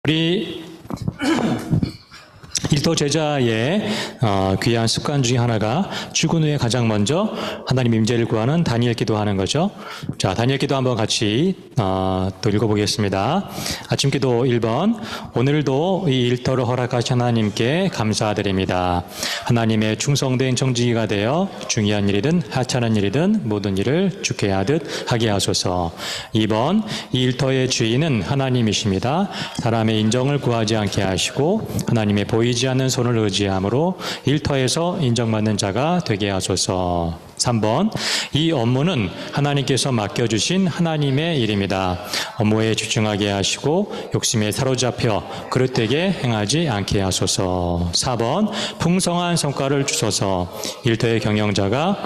우리 일터 제자의 귀한 습관 중에 하나가 출근 후에 가장 먼저 하나님 임재를 구하는 다니엘 기도하는 거죠. 자, 다니엘 기도 한번 같이 또 읽어보겠습니다. 아침 기도 1번. 오늘도 이 일터를 허락하신 하나님께 감사드립니다. 하나님의 충성된 청지기가 되어 중요한 일이든 하찮은 일이든 모든 일을 주께 하듯 하게 하소서. 2번. 이 일터의 주인은 하나님이십니다. 사람의 인정을 구하지 않게 하시고 하나님의 보이지 않는 손을 의지함으로 일터에서 인정받는 자가 되게 하소서. 3번. 이 업무는 하나님께서 맡겨주신 하나님의 일입니다. 업무에 집중하게 하시고 욕심에 사로잡혀 그릇되게 행하지 않게 하소서. 4번. 풍성한 성과를 주소서. 일터의 경영자가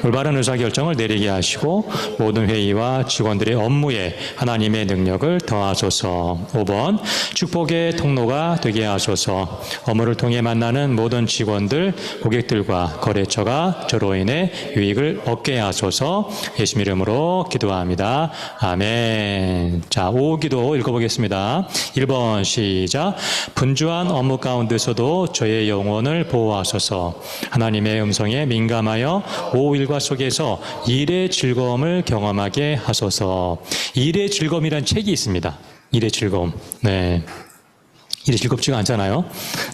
올바른 의사결정을 내리게 하시고 모든 회의와 직원들의 업무에 하나님의 능력을 더하소서. 5번. 축복의 통로가 되게 하소서. 업무를 통해 만나는 모든 직원들, 고객들과 거래처가 저로 인해 유익을 얻게 하소서. 예수님 이름으로 기도합니다. 아멘. 자, 5 기도 읽어보겠습니다. 1번 시작. 분주한 업무 가운데서도 저의 영혼을 보호하소서. 하나님의 음성에 민감하여 일과 속에서 일의 즐거움을 경험하게 하소서. 일의 즐거움이라는 책이 있습니다. 일의 즐거움. 네. 일이 즐겁지가 않잖아요.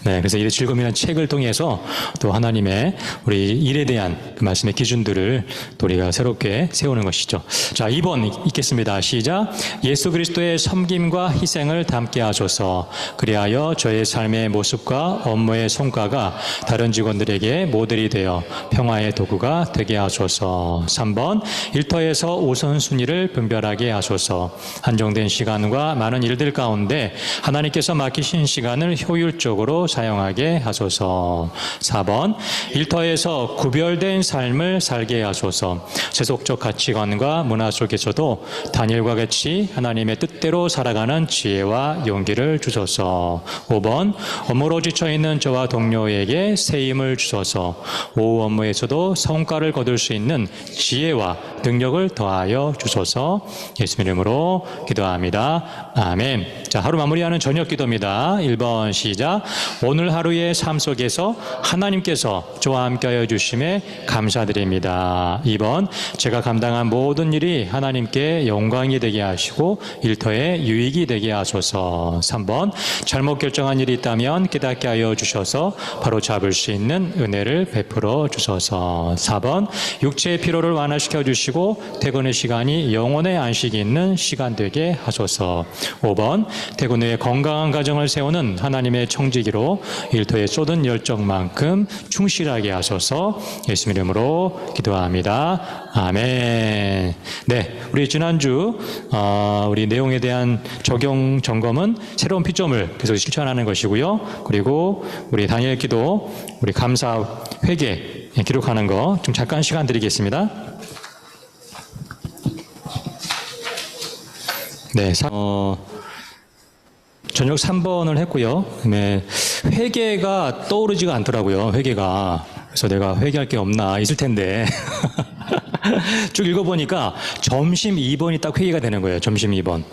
네, 그래서 일의 즐거움이라는 책을 통해서 또 하나님의 우리 일에 대한 그 말씀의 기준들을 또 우리가 새롭게 세우는 것이죠. 자, 2번 읽겠습니다. 시작. 예수 그리스도의 섬김과 희생을 담게 하소서. 그리하여 저의 삶의 모습과 업무의 성과가 다른 직원들에게 모델이 되어 평화의 도구가 되게 하소서. 3번. 일터에서 우선순위를 분별하게 하소서. 한정된 시간과 많은 일들 가운데 하나님께서 맡기신 시간을 효율적으로 사용하게 하소서. 4번. 일터에서 구별된 삶을 살게 하소서. 세속적 가치관과 문화 속에서도 다니엘과 같이 하나님의 뜻대로 살아가는 지혜와 용기를 주소서. 5번. 업무로 지쳐있는 저와 동료에게 새 힘을 주소서. 오후 업무에서도 성과를 거둘 수 있는 지혜와 능력을 더하여 주소서. 예수님 이름으로 기도합니다. 아멘. 자, 하루 마무리하는 저녁 기도입니다. 1번 시작. 오늘 하루의 삶 속에서 하나님께서 저와 함께하여 주심에 감사드립니다. 2번. 제가 감당한 모든 일이 하나님께 영광이 되게 하시고 일터에 유익이 되게 하소서. 3번. 잘못 결정한 일이 있다면 깨닫게 하여 주셔서 바로 잡을 수 있는 은혜를 베풀어 주소서. 4번. 육체의 피로를 완화시켜 주시고 퇴근의 시간이 영혼의 안식이 있는 시간 되게 하소서. 5번. 퇴근 후에 건강한 가정을 세우는 하나님의 청지기로 일터에 쏟은 열정만큼 충실하게 하소서. 예수님 이름으로 기도합니다. 아멘. 네, 우리 지난주 우리 내용에 대한 적용 점검은 새로운 피점을 계속 실천하는 것이고요. 그리고 우리 다니엘 기도, 우리 감사 회개 기록하는 거 좀 잠깐 시간 드리겠습니다. 네, 저녁 3번을 했고요. 네, 회개가 떠오르지가 않더라고요. 회개가. 그래서 내가 회개할 게 없나 있을 텐데 쭉 읽어보니까 점심 2번이 딱 회개가 되는 거예요. 점심 2번.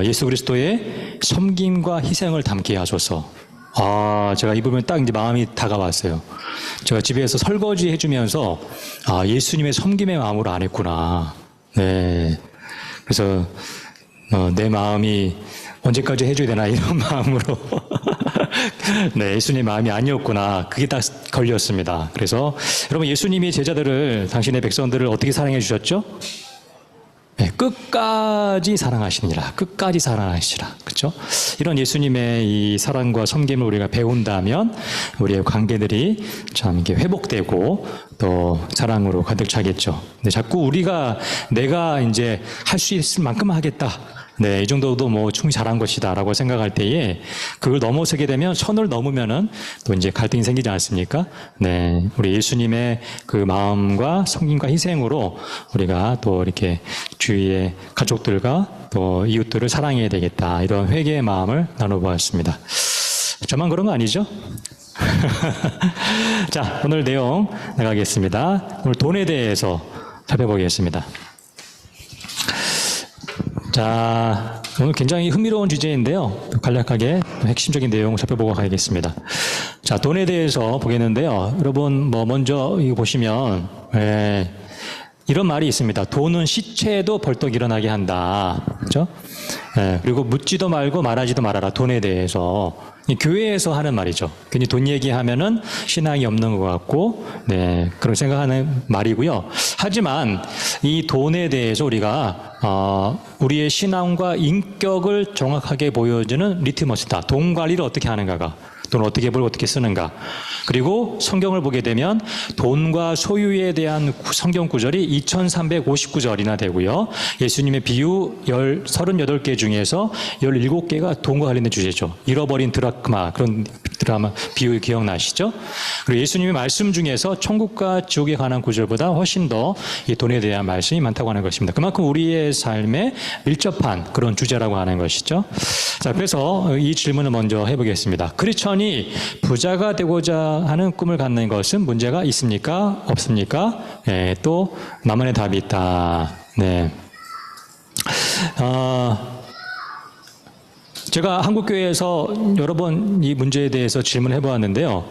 예수 그리스도의 섬김과 희생을 담게 하소서. 제가 이 부분 딱 이제 마음이 다가왔어요. 제가 집에서 설거지 해주면서 예수님의 섬김의 마음으로 안 했구나. 네. 그래서 내 마음이 언제까지 해줘야 되나 이런 마음으로 네, 예수님의 마음이 아니었구나. 그게 딱 걸렸습니다. 그래서 여러분, 예수님이 제자들을, 당신의 백성들을 어떻게 사랑해 주셨죠? 네, 끝까지 사랑하시니라. 끝까지 사랑하시라. 그렇죠? 이런 예수님의 이 사랑과 섬김을 우리가 배운다면 우리의 관계들이 참 이렇게 회복되고 또 사랑으로 가득 차겠죠. 근데 자꾸 내가 이제 할 수 있을 만큼 하겠다. 네, 이 정도도 뭐 충분히 잘한 것이다 라고 생각할 때에 그걸 넘어서게 되면 선을 넘으면은 또 이제 갈등이 생기지 않습니까? 네, 우리 예수님의 그 마음과 섬김과 희생으로 우리가 또 이렇게 주위의 가족들과 또 이웃들을 사랑해야 되겠다. 이런 회개의 마음을 나눠보았습니다. 저만 그런 거 아니죠? 자, 오늘 내용 나가겠습니다. 오늘 돈에 대해서 살펴보겠습니다. 자, 오늘 굉장히 흥미로운 주제인데요. 간략하게 핵심적인 내용을 살펴보고 가겠습니다. 자, 돈에 대해서 보겠는데요. 여러분, 먼저 이거 보시면, 이런 말이 있습니다. 돈은 시체에도 벌떡 일어나게 한다. 그죠? 그리고 묻지도 말고 말하지도 말아라. 돈에 대해서. 교회에서 하는 말이죠. 괜히 돈 얘기하면은 신앙이 없는 것 같고, 네, 그렇게 생각하는 말이고요. 하지만 이 돈에 대해서 우리가, 우리의 신앙과 인격을 정확하게 보여주는 리트머스다. 돈 관리를 어떻게 하는가가. 돈을 어떻게 벌고 어떻게 쓰는가. 그리고 성경을 보게 되면 돈과 소유에 대한 성경 구절이 2359절이나 되고요. 예수님의 비유 38개 중에서 17개가 돈과 관련된 주제죠. 잃어버린 드라크마, 그런 드라마 비유 기억나시죠? 그리고 예수님의 말씀 중에서 천국과 지옥에 관한 구절보다 훨씬 더 이 돈에 대한 말씀이 많다고 하는 것입니다. 그만큼 우리의 삶에 밀접한 그런 주제라고 하는 것이죠. 자, 그래서 이 질문을 먼저 해보겠습니다. 크리스천이 부자가 되고자 하는 꿈을 갖는 것은 문제가 있습니까? 없습니까? 네, 또 나만의 답이 있다. 네. 제가 한국교회에서 여러 번 이 문제에 대해서 질문을 해보았는데요.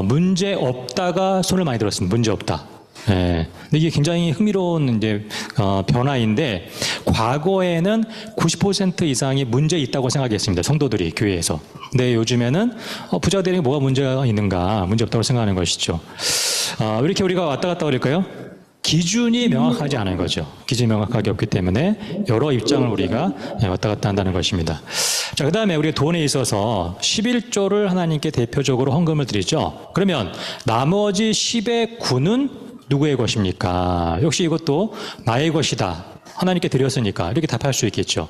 문제 없다가 손을 많이 들었습니다. 문제 없다. 네. 근데 이게 굉장히 흥미로운 이제 변화인데, 과거에는 90% 이상이 문제 있다고 생각했습니다. 성도들이 교회에서. 근데 요즘에는 부자가 되는 게 뭐가 문제가 있는가, 문제 없다고 생각하는 것이죠. 왜 이렇게 우리가 왔다 갔다 그럴까요? 기준이 명확하지 않은 거죠. 기준이 명확하게 없기 때문에 여러 입장을 우리가 왔다 갔다 한다는 것입니다. 자, 그 다음에 우리가 돈에 있어서 11조를 하나님께 대표적으로 헌금을 드리죠. 그러면 나머지 10의 9는 누구의 것입니까? 역시 이것도 나의 것이다. 하나님께 드렸으니까 이렇게 답할 수 있겠죠.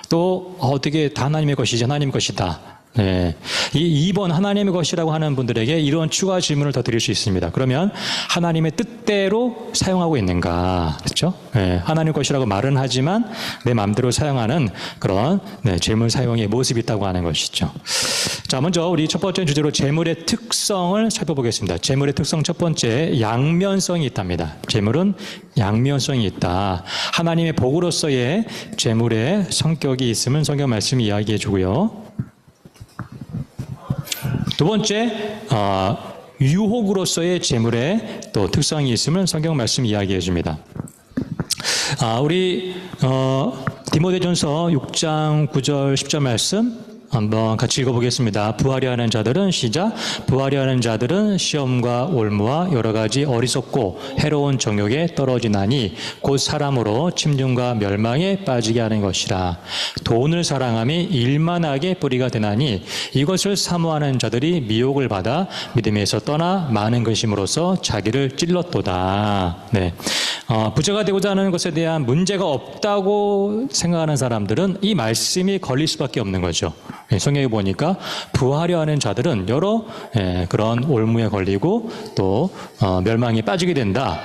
또 어떻게 다 하나님의 것이지 하나님 것이다. 네. 이 2번 하나님의 것이라고 하는 분들에게 이런 추가 질문을 더 드릴 수 있습니다. 그러면 하나님의 뜻대로 사용하고 있는가? 그렇죠? 네. 하나님 것이라고 말은 하지만 내 마음대로 사용하는 그런 재물 사용의 모습이 있다고 하는 것이죠. 자, 먼저 우리 첫 번째 주제로 재물의 특성을 살펴보겠습니다. 재물의 특성 첫 번째, 양면성이 있답니다. 재물은 양면성이 있다. 하나님의 복으로서의 재물의 성격이 있음은 성경 말씀이 이야기해 주고요. 두 번째, 유혹으로서의 재물의 또 특성이 있음을 성경 말씀이 이야기해 줍니다. 우리 디모데전서 6장 9절 10절 말씀 한번 같이 읽어보겠습니다. 부하려 하는 자들은 시작. 부하려 하는 자들은 시험과 올무와 여러 가지 어리석고 해로운 정욕에 떨어지나니 곧 사람으로 침륜과 멸망에 빠지게 하는 것이라. 돈을 사랑함이 일만하게 뿌리가 되나니 이것을 사모하는 자들이 미혹을 받아 믿음에서 떠나 많은 것임으로써 자기를 찔렀도다. 네. 부자가 되고자 하는 것에 대한 문제가 없다고 생각하는 사람들은 이 말씀이 걸릴 수밖에 없는 거죠. 성경에 보니까 부하려 하는 자들은 여러 그런 올무에 걸리고 또 멸망에 빠지게 된다.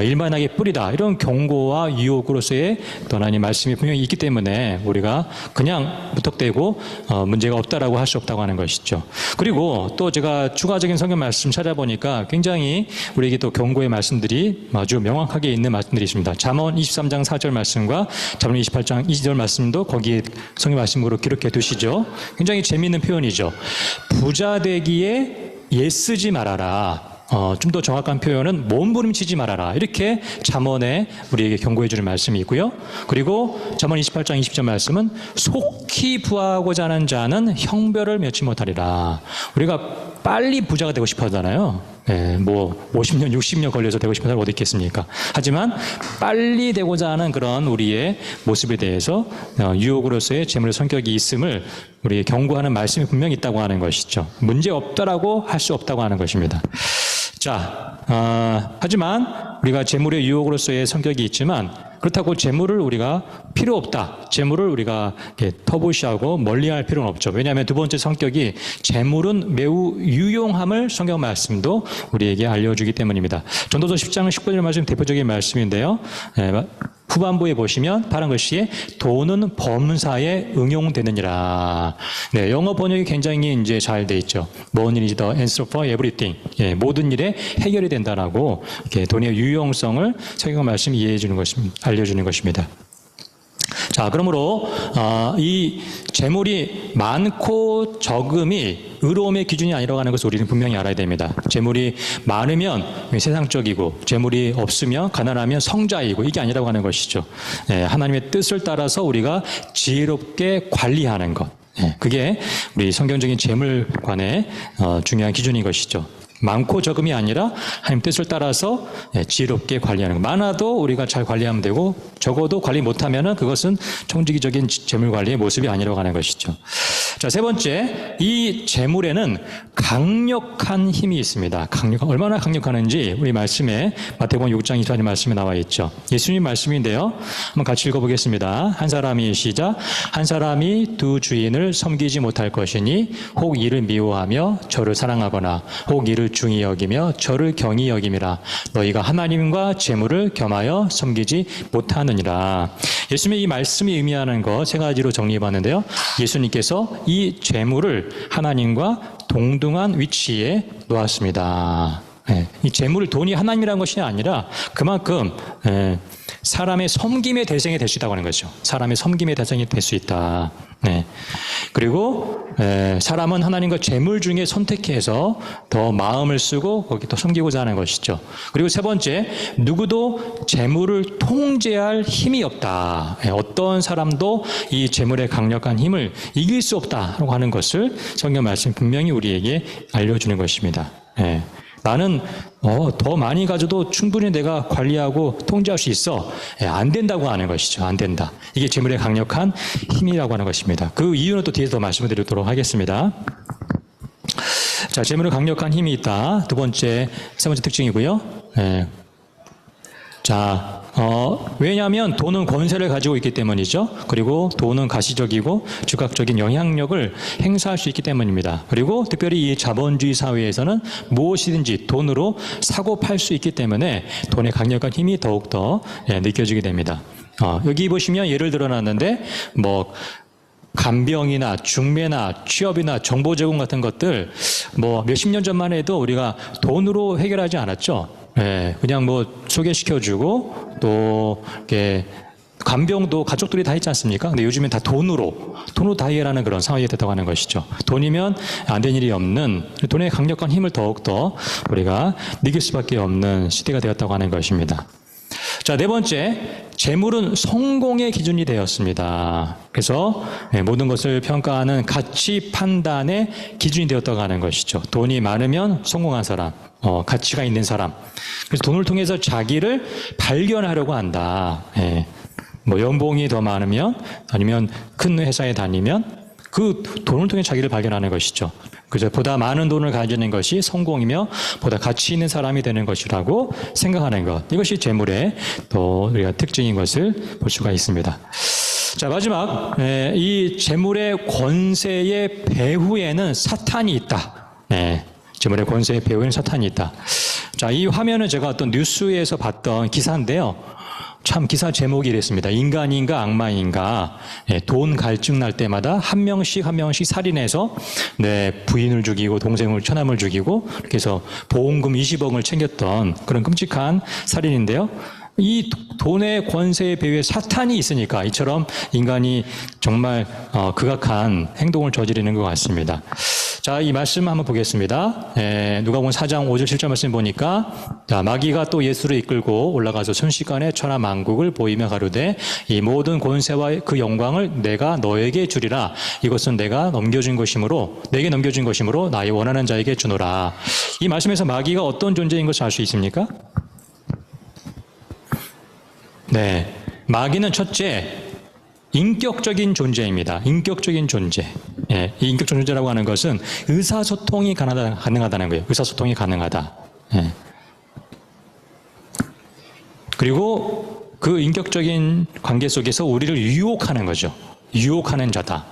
일만하게 뿌리다. 이런 경고와 유혹으로서의 또 하나님 말씀이 분명히 있기 때문에 우리가 그냥 무턱대고 문제가 없다라고 할 수 없다고 하는 것이죠. 그리고 또 제가 추가적인 성경 말씀 찾아보니까 굉장히 우리에게 또 경고의 말씀들이 아주 명확하게 있는 말씀들이 있습니다. 잠언 23장 4절 말씀과 잠언 28장 2절 말씀도 거기에 성경 말씀으로 기록해 두시죠. 굉장히 재미있는 표현이죠. 부자 되기에 애쓰지 말아라. 좀 더 정확한 표현은 몸부림치지 말아라. 이렇게 잠언에 우리에게 경고해 주는 말씀이 있고요. 그리고 잠언 28장 20절 말씀은 속히 부하고자 하는 자는 형별을 면치 못하리라. 우리가 빨리 부자가 되고 싶어 하잖아요. 50년, 60년 걸려서 되고 싶은 사람 어디 있겠습니까? 하지만 빨리 되고자 하는 그런 우리의 모습에 대해서 유혹으로서의 재물의 성격이 있음을 우리에게 경고하는 말씀이 분명히 있다고 하는 것이죠. 문제 없다라고 할 수 없다고 하는 것입니다. 자, 하지만 우리가 재물의 유혹으로서의 성격이 있지만 그렇다고 재물을 우리가 필요 없다. 재물을 우리가 터부시하고 멀리할 필요는 없죠. 왜냐하면 두 번째 성격이 재물은 매우 유용함을 성경 말씀도 우리에게 알려주기 때문입니다. 전도서 10장 19절 말씀 대표적인 말씀인데요. 후반부에 보시면 파란 글씨에 돈은 범사에 응용되느니라. 네, 영어 번역이 굉장히 이제 잘 돼 있죠. Money is the answer for everything. 모든 일에 해결이 된다라고 이렇게 돈의 유용성을 성경 말씀이 이해해 주는 것입니다. 알려주는 것입니다. 자, 그러므로 이 재물이 많고 적음이 의로움의 기준이 아니라고 하는 것을 우리는 분명히 알아야 됩니다. 재물이 많으면 세상적이고 재물이 없으면 가난하면 성자이고 이게 아니라고 하는 것이죠. 하나님의 뜻을 따라서 우리가 지혜롭게 관리하는 것. 그게 우리 성경적인 재물관의 중요한 기준인 것이죠. 많고 적음이 아니라 하나님 뜻을 따라서 지혜롭게 관리하는 것. 많아도 우리가 잘 관리하면 되고 적어도 관리 못하면 그것은 청지기적인 재물 관리의 모습이 아니라고 하는 것이죠. 자, 세 번째, 이 재물에는 강력한 힘이 있습니다. 얼마나 강력하는지 우리 말씀에 마태복음 6장 24절 말씀에 나와 있죠. 예수님 말씀인데요. 한번 같이 읽어보겠습니다. 한 사람이 시작. 한 사람이 두 주인을 섬기지 못할 것이니 혹 이를 미워하며 저를 사랑하거나 혹 이를 중히 여기며 저를 경히 여김이라. 너희가 하나님과 재물을 겸하여 섬기지 못하느니라. 예수님의 이 말씀이 의미하는 것 세 가지로 정리해 봤는데요. 예수님께서 이 재물을 하나님과 동등한 위치에 놓았습니다. 이 재물, 돈이 하나님이라는 것이 아니라 그만큼 사람의 섬김의 대상이 될 수 있다고 하는 거죠. 사람의 섬김의 대상이 될 수 있다. 그리고 사람은 하나님과 재물 중에 선택해서 더 마음을 쓰고 거기 더 섬기고자 하는 것이죠. 그리고 세 번째, 누구도 재물을 통제할 힘이 없다. 어떤 사람도 이 재물의 강력한 힘을 이길 수 없다라고 하는 것을 성경 말씀이 분명히 우리에게 알려주는 것입니다. 나는 더 많이 가져도 충분히 내가 관리하고 통제할 수 있어. 안 된다고 하는 것이죠. 안 된다. 이게 재물의 강력한 힘이라고 하는 것입니다. 그 이유는 또 뒤에서 더 말씀을 드리도록 하겠습니다. 자, 재물의 강력한 힘이 있다. 세 번째 특징이고요. 자, 왜냐하면 돈은 권세를 가지고 있기 때문이죠. 그리고 돈은 가시적이고 즉각적인 영향력을 행사할 수 있기 때문입니다. 그리고 특별히 이 자본주의 사회에서는 무엇이든지 돈으로 사고 팔 수 있기 때문에 돈의 강력한 힘이 더욱더 느껴지게 됩니다. 여기 보시면 예를 들어놨는데 간병이나 중매나 취업이나 정보 제공 같은 것들 몇십 년 전만 해도 우리가 돈으로 해결하지 않았죠. 그냥 소개시켜주고 또 이렇게 간병도 가족들이 다 했지 않습니까? 근데 요즘엔 다 돈으로 다 해결하는 그런 상황이 됐다고 하는 것이죠. 돈이면 안 된 일이 없는, 돈의 강력한 힘을 더욱더 우리가 느낄 수밖에 없는 시대가 되었다고 하는 것입니다. 자, 네 번째, 재물은 성공의 기준이 되었습니다. 그래서 모든 것을 평가하는 가치 판단의 기준이 되었다고 하는 것이죠. 돈이 많으면 성공한 사람, 가치가 있는 사람. 그래서 돈을 통해서 자기를 발견하려고 한다. 연봉이 더 많으면 아니면 큰 회사에 다니면 그 돈을 통해 자기를 발견하는 것이죠. 그죠? 보다 많은 돈을 가지는 것이 성공이며 보다 가치 있는 사람이 되는 것이라고 생각하는 것. 이것이 재물의 또 우리가 특징인 것을 볼 수가 있습니다. 자, 마지막, 이 재물의 권세의 배후에는 사탄이 있다. 재물의 권세의 배후에는 사탄이 있다. 자, 이 화면은 제가 어떤 뉴스에서 봤던 기사인데요. 참 기사 제목이 이랬습니다. 인간인가 악마인가. 돈 갈증 날 때마다 한 명씩 살인해서 부인을 죽이고 동생을 처남을 죽이고 이렇게 해서 보험금 20억을 챙겼던 그런 끔찍한 살인인데요. 이 돈의 권세의 배후에 사탄이 있으니까 이처럼 인간이 정말 극악한 행동을 저지르는 것 같습니다. 자, 이 말씀 한번 보겠습니다. 누가복음 4장 5절 7절 말씀 보니까 자, 마귀가 또 예수를 이끌고 올라가서 순식간에 천하 만국을 보이며 가로되 이 모든 권세와 그 영광을 내가 너에게 주리라. 이것은 내게 넘겨준 것이므로 나의 원하는 자에게 주노라. 이 말씀에서 마귀가 어떤 존재인 것을 알 수 있습니까? 마귀는 첫째 인격적인 존재입니다. 인격적인 존재. 이 인격적 존재라고 하는 것은 의사소통이 가능하다는 거예요. 의사소통이 가능하다. 그리고 그 인격적인 관계 속에서 우리를 유혹하는 거죠. 유혹하는 자다.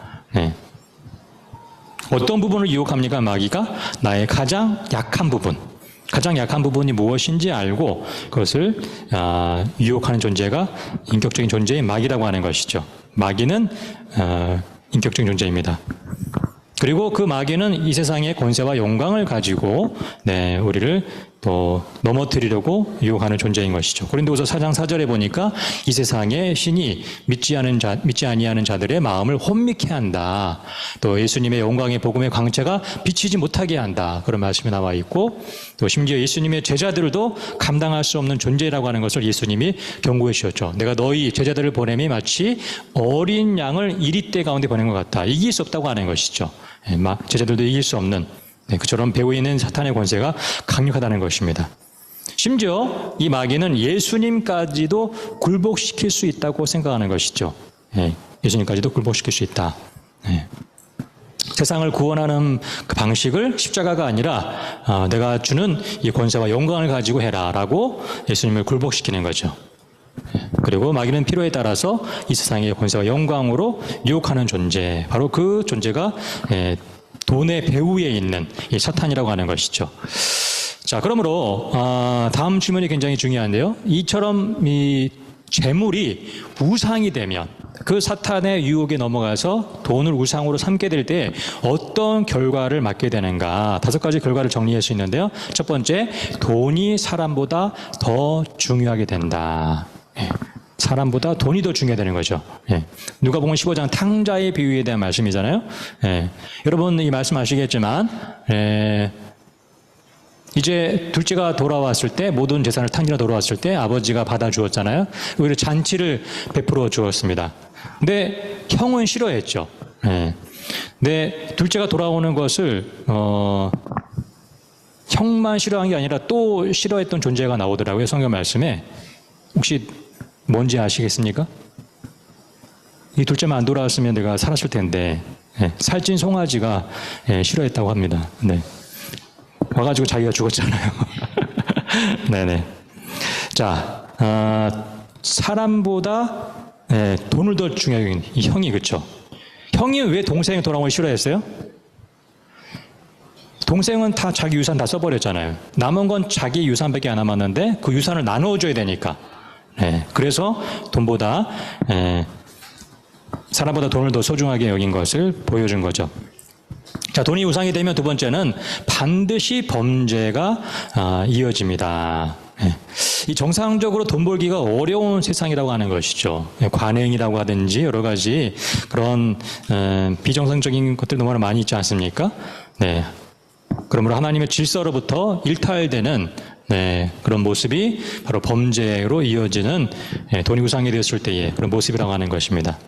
어떤 부분을 유혹합니까? 마귀가 나의 가장 약한 부분이 무엇인지 알고 그것을 유혹하는 존재가 인격적인 존재인 마귀라고 하는 것이죠. 마귀는 인격적인 존재입니다. 그리고 그 마귀는 이 세상의 권세와 영광을 가지고 우리를 또 넘어뜨리려고 유혹하는 존재인 것이죠. 고린도후서 4장 4절에 보니까 이 세상의 신이 믿지 아니하는 자들의 마음을 혼미케 한다. 또 예수님의 영광의 복음의 광채가 비치지 못하게 한다. 그런 말씀이 나와 있고, 또 심지어 예수님의 제자들도 감당할 수 없는 존재라고 하는 것을 예수님이 경고해 주셨죠. 내가 너희 제자들을 보냄이 마치 어린 양을 이리떼 가운데 보낸 것 같다. 이길 수 없다고 하는 것이죠. 제자들도 이길 수 없는, 그처럼 배후에 있는 사탄의 권세가 강력하다는 것입니다. 심지어 이 마귀는 예수님까지도 굴복시킬 수 있다고 생각하는 것이죠. 예수님까지도 굴복시킬 수 있다. 세상을 구원하는 그 방식을 십자가가 아니라 내가 주는 이 권세와 영광을 가지고 해라라고 예수님을 굴복시키는 거죠. 그리고 마귀는 필요에 따라서 이 세상의 권세와 영광으로 유혹하는 존재, 바로 그 존재가 돈의 배후에 있는 이 사탄이라고 하는 것이죠. 자, 그러므로 다음 질문이 굉장히 중요한데요. 이처럼 이 재물이 우상이 되면, 그 사탄의 유혹에 넘어가서 돈을 우상으로 삼게 될 때 어떤 결과를 맞게 되는가, 5가지 결과를 정리할 수 있는데요. 첫 번째, 돈이 사람보다 더 중요하게 된다. 사람보다 돈이 더 중요하다는 거죠. 누가복음 15장 탕자의 비유에 대한 말씀이잖아요. 여러분 이 말씀 아시겠지만, 이제 둘째가 돌아왔을 때, 모든 재산을 탕자가 돌아왔을 때 아버지가 받아주었잖아요. 오히려 잔치를 베풀어 주었습니다. 근데 형은 싫어했죠. 근데 둘째가 돌아오는 것을 형만 싫어한 게 아니라 또 싫어했던 존재가 나오더라고요. 성경 말씀에. 혹시 뭔지 아시겠습니까? 이 둘째만 안 돌아왔으면 내가 살았을 텐데, 살찐 송아지가 싫어했다고 합니다. 와가지고 자기가 죽었잖아요. 네네. 자, 사람보다 돈을 더 중요하게 여기는 이 형이, 그렇죠? 형이 왜 동생이 돌아오는 걸 싫어했어요? 동생은 다 자기 유산 다 써버렸잖아요. 남은 건 자기 유산밖에 안 남았는데 그 유산을 나눠줘야 되니까. 그래서 돈보다 사람보다 돈을 더 소중하게 여긴 것을 보여준 거죠. 자, 돈이 우상이 되면 두 번째는 반드시 범죄가 이어집니다. 이 정상적으로 돈 벌기가 어려운 세상이라고 하는 것이죠. 관행이라고 하든지 여러 가지 그런 비정상적인 것들 너무나 많이 있지 않습니까? 그러므로 하나님의 질서로부터 일탈되는 그런 모습이 바로 범죄로 이어지는 돈이 우상이 되었을 때의 그런 모습이라고 하는 것입니다.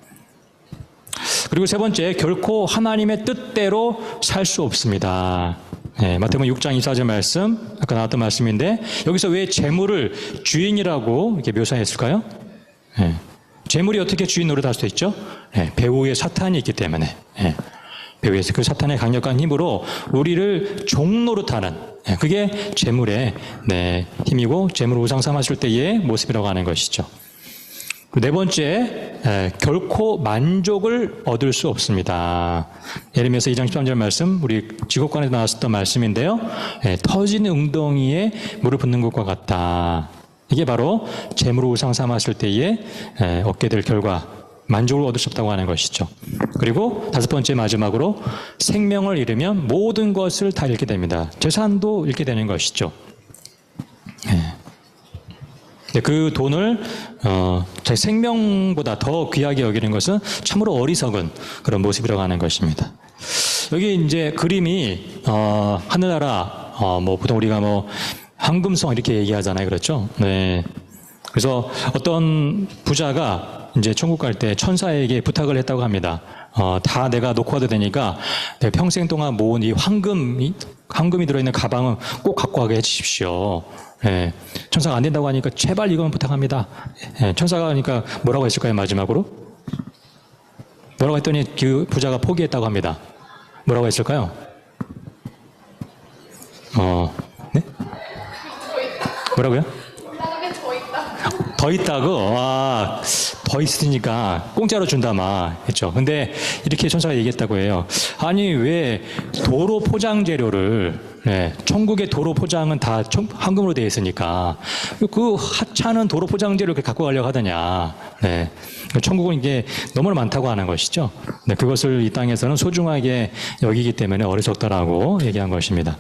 그리고 세 번째, 결코 하나님의 뜻대로 살 수 없습니다. 마태복음 6장 24절 말씀, 아까 나왔던 말씀인데, 여기서 왜 재물을 주인이라고 이렇게 묘사했을까요? 재물이 어떻게 주인 노릇할 수 있죠? 배후에 사탄이 있기 때문에. 배후에서 그 사탄의 강력한 힘으로 우리를 종 노릇하는, 그게 재물의 힘이고 재물을 우상 삼았을 때의 모습이라고 하는 것이죠. 네 번째, 결코 만족을 얻을 수 없습니다. 예레미야서 2장 13절 말씀, 우리 직업관에서 나왔었던 말씀인데요. 터진 웅덩이에 물을 붓는 것과 같다. 이게 바로 재물을 우상 삼았을 때에 얻게 될 결과, 만족을 얻을 수 없다고 하는 것이죠. 그리고 다섯 번째, 마지막으로 생명을 잃으면 모든 것을 다 잃게 됩니다. 재산도 잃게 되는 것이죠. 그 돈을 자기 생명보다 더 귀하게 여기는 것은 참으로 어리석은 그런 모습이라고 하는 것입니다. 여기 이제 그림이 하늘나라 보통 우리가 황금성 이렇게 얘기하잖아요, 그렇죠? 그래서 어떤 부자가 이제 천국 갈 때 천사에게 부탁을 했다고 합니다. 다 내가 놓고 가도 되니까 내 평생 동안 모은 이 황금이 들어있는 가방은 꼭 갖고 가게 해주십시오. 천사가 안 된다고 하니까 제발 이건 부탁합니다. 천사가 하니까 뭐라고 했을까요, 마지막으로? 뭐라고 했더니 그 부자가 포기했다고 합니다. 뭐라고 했을까요? 네? 뭐라고요? 더 있다고? 더 있으니까 공짜로 준다마 했죠. 근데 이렇게 천사가 얘기했다고 해요. 아니, 왜 도로 포장 재료를, 천국의 도로 포장은 다 황금으로 되어 있으니까 그 하찮은 도로 포장 재료를 갖고 가려고 하더냐. 천국은 이게 너무나 많다고 하는 것이죠. 그것을 이 땅에서는 소중하게 여기기 때문에 어리석다라고 얘기한 것입니다.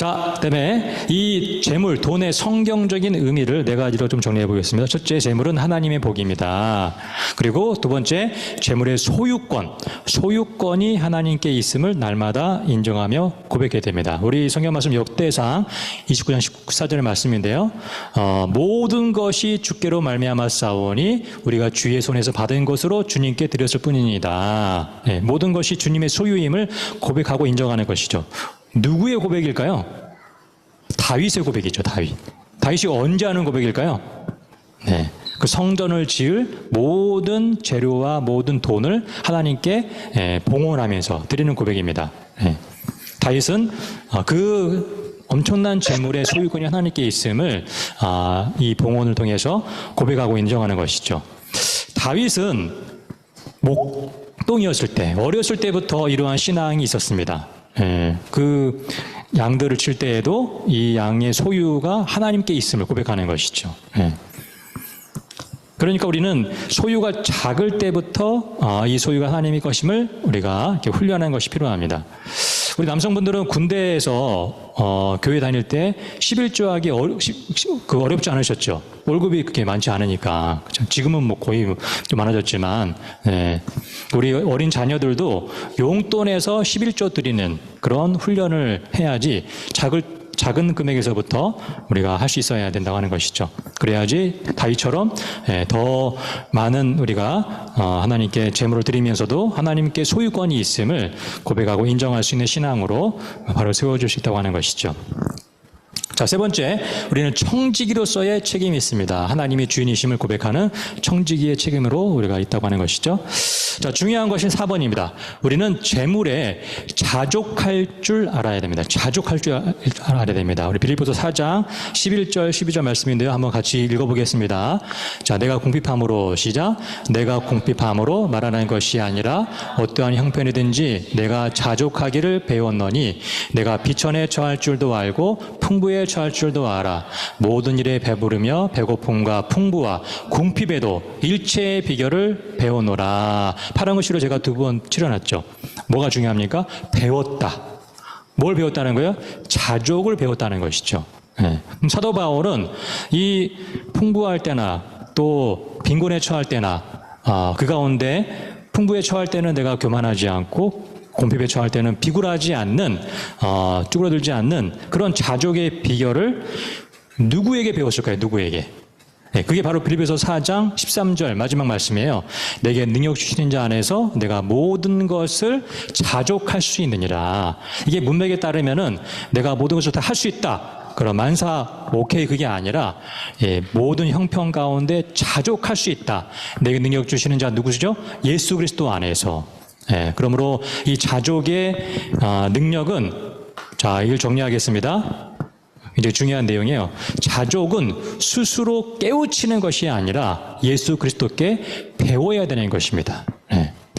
자, 그다음에 이 재물, 돈의 성경적인 의미를 네 가지로 좀 정리해 보겠습니다. 첫째, 재물은 하나님의 복입니다. 그리고 두 번째, 재물의 소유권이 하나님께 있음을 날마다 인정하며 고백해야 됩니다. 우리 성경 말씀 역대상 29장 14절의 말씀인데요. 모든 것이 주께로 말미암아 싸우니 우리가 주의 손에서 받은 것으로 주님께 드렸을 뿐입니다. 네, 모든 것이 주님의 소유임을 고백하고 인정하는 것이죠. 누구의 고백일까요? 다윗의 고백이죠. 다윗이 언제 하는 고백일까요? 네, 그 성전을 지을 모든 재료와 모든 돈을 하나님께 봉헌하면서 드리는 고백입니다. 네. 다윗은 그 엄청난 재물의 소유권이 하나님께 있음을 이 봉헌을 통해서 고백하고 인정하는 것이죠. 다윗은 목동이었을 때, 어렸을 때부터 이러한 신앙이 있었습니다. 그 양들을 칠 때에도 이 양의 소유가 하나님께 있음을 고백하는 것이죠. 그러니까 우리는 소유가 작을 때부터 이 소유가 하나님의 것임을 우리가 이렇게 훈련하는 것이 필요합니다. 우리 남성분들은 군대에서 교회 다닐 때 11조하기 어렵지 않으셨죠? 월급이 그렇게 많지 않으니까. 지금은 뭐 거의 좀 많아졌지만, 우리 어린 자녀들도 용돈에서 11조 드리는 그런 훈련을 해야지 작은 금액에서부터 우리가 할 수 있어야 된다고 하는 것이죠. 그래야지 다윗처럼 더 많은 우리가 하나님께 재물을 드리면서도 하나님께 소유권이 있음을 고백하고 인정할 수 있는 신앙으로 바로 세워줄 수 있다고 하는 것이죠. 자, 세 번째, 우리는 청지기로서의 책임이 있습니다. 하나님의 주인이심을 고백하는 청지기의 책임으로 우리가 있다고 하는 것이죠. 자, 중요한 것은 4번입니다. 우리는 재물에 자족할 줄 알아야 됩니다. 자족할 줄 알아야 됩니다. 우리 빌립보서 4장 11절 12절 말씀인데요. 한번 같이 읽어보겠습니다. 자, 내가 궁핍함으로 시작. 내가 궁핍함으로 말하는 것이 아니라 어떠한 형편이든지 내가 자족하기를 배웠노니 내가 비천에 처할 줄도 알고 풍부에 처할 줄도 알아. 모든 일에 배부르며 배고픔과 풍부와 궁핍에도 일체의 비결을 배워노라. 파란 글씨로 제가 2번 칠해놨죠. 뭐가 중요합니까? 배웠다. 뭘 배웠다는 거예요? 자족을 배웠다는 것이죠. 사도 바울은 이 풍부할 때나 또 빈곤에 처할 때나 그 가운데 풍부에 처할 때는 내가 교만하지 않고 궁핍에 처할 때는 비굴하지 않는 쭈그러들지 않는 그런 자족의 비결을 누구에게 배웠을까요? 누구에게? 그게 바로 빌립보서 4장 13절 마지막 말씀이에요. 내게 능력 주시는 자 안에서 내가 모든 것을 자족할 수 있느니라. 이게 문맥에 따르면은 내가 모든 것을 다 할 수 있다. 그럼 만사 오케이 그게 아니라 모든 형편 가운데 자족할 수 있다. 내게 능력 주시는 자 누구시죠? 예수 그리스도 안에서. 그러므로 이 자족의 능력은, 자, 이걸 정리하겠습니다. 굉장히 중요한 내용이에요. 자족은 스스로 깨우치는 것이 아니라 예수 그리스도께 배워야 되는 것입니다.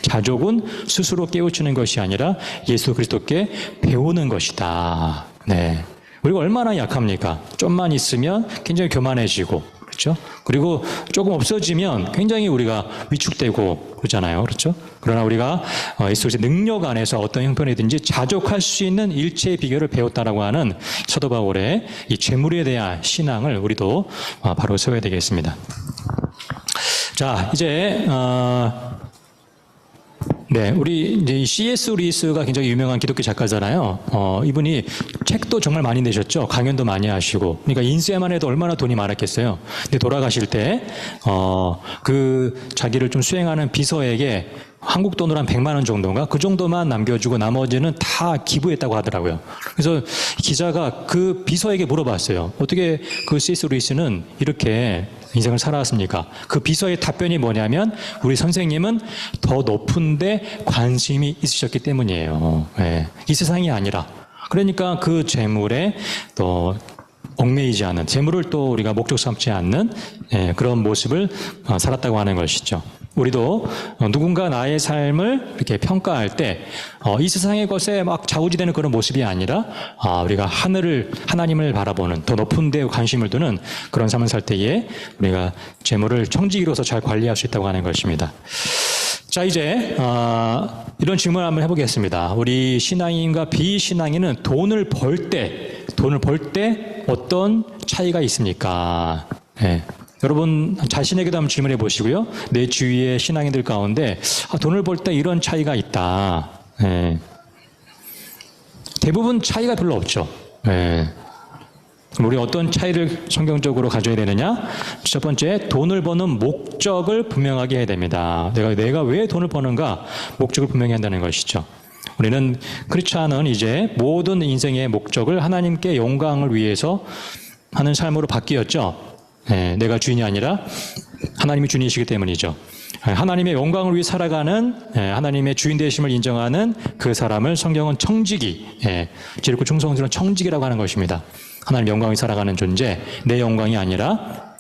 자족은 스스로 깨우치는 것이 아니라 예수 그리스도께 배우는 것이다. 우리가 얼마나 약합니까? 좀만 있으면 굉장히 교만해지고, 그렇죠? 그리고 조금 없어지면 굉장히 우리가 위축되고 그러잖아요. 그렇죠? 그러나 우리가 예수 그리스도의 능력 안에서 어떤 형편이든지 자족할 수 있는 일체의 비결을 배웠다라고 하는 사도 바울의 이 재물에 대한 신앙을 우리도 바로 세워야 되겠습니다. 자, 이제 우리 이제 C.S. 루이스가 굉장히 유명한 기독교 작가잖아요. 이분이 책도 정말 많이 내셨죠. 강연도 많이 하시고. 그러니까 인쇄만 해도 얼마나 돈이 많았겠어요. 근데 돌아가실 때, 그 자기를 좀 수행하는 비서에게 한국 돈으로 한 100만 원 정도인가? 그 정도만 남겨주고 나머지는 다 기부했다고 하더라고요. 그래서 기자가 그 비서에게 물어봤어요. 어떻게 그 C.S. 루이스는 이렇게 인생을 살아왔습니까? 그 비서의 답변이 뭐냐면 우리 선생님은 더 높은 데 관심이 있으셨기 때문이에요. 이 세상이 아니라. 그러니까 그 재물에 또 얽매이지 않는, 재물을 또 우리가 목적 삼지 않는 그런 모습을 살았다고 하는 것이죠. 우리도 누군가 나의 삶을 이렇게 평가할 때 이 세상의 것에 막 좌우지되는 그런 모습이 아니라 우리가 하나님을 바라보는, 더 높은 데 관심을 두는 그런 삶을 살 때에 우리가 재물을 청지기로서 잘 관리할 수 있다고 하는 것입니다. 자, 이제 이런 질문을 한번 해보겠습니다. 우리 신앙인과 비신앙인은 돈을 벌 때 돈을 벌 때 어떤 차이가 있습니까? 예. 여러분 자신에게도 한번 질문해 보시고요. 내 주위의 신앙인들 가운데 돈을 벌 때 이런 차이가 있다. 예. 대부분 차이가 별로 없죠. 예. 그럼 우리 어떤 차이를 성경적으로 가져야 되느냐? 첫 번째, 돈을 버는 목적을 분명하게 해야 됩니다. 내가 왜 돈을 버는가? 목적을 분명히 한다는 것이죠. 우리는 크리스찬은 이제 모든 인생의 목적을 하나님께 영광을 위해서 하는 삶으로 바뀌었죠. 예, 내가 주인이 아니라 하나님이 주인이시기 때문이죠. 하나님의 영광을 위해 살아가는 하나님의 주인 되심을 인정하는 그 사람을 성경은 청지기, 지극히 충성스러운 청지기라고 하는 것입니다. 하나님 영광이 살아가는 존재, 내 영광이 아니라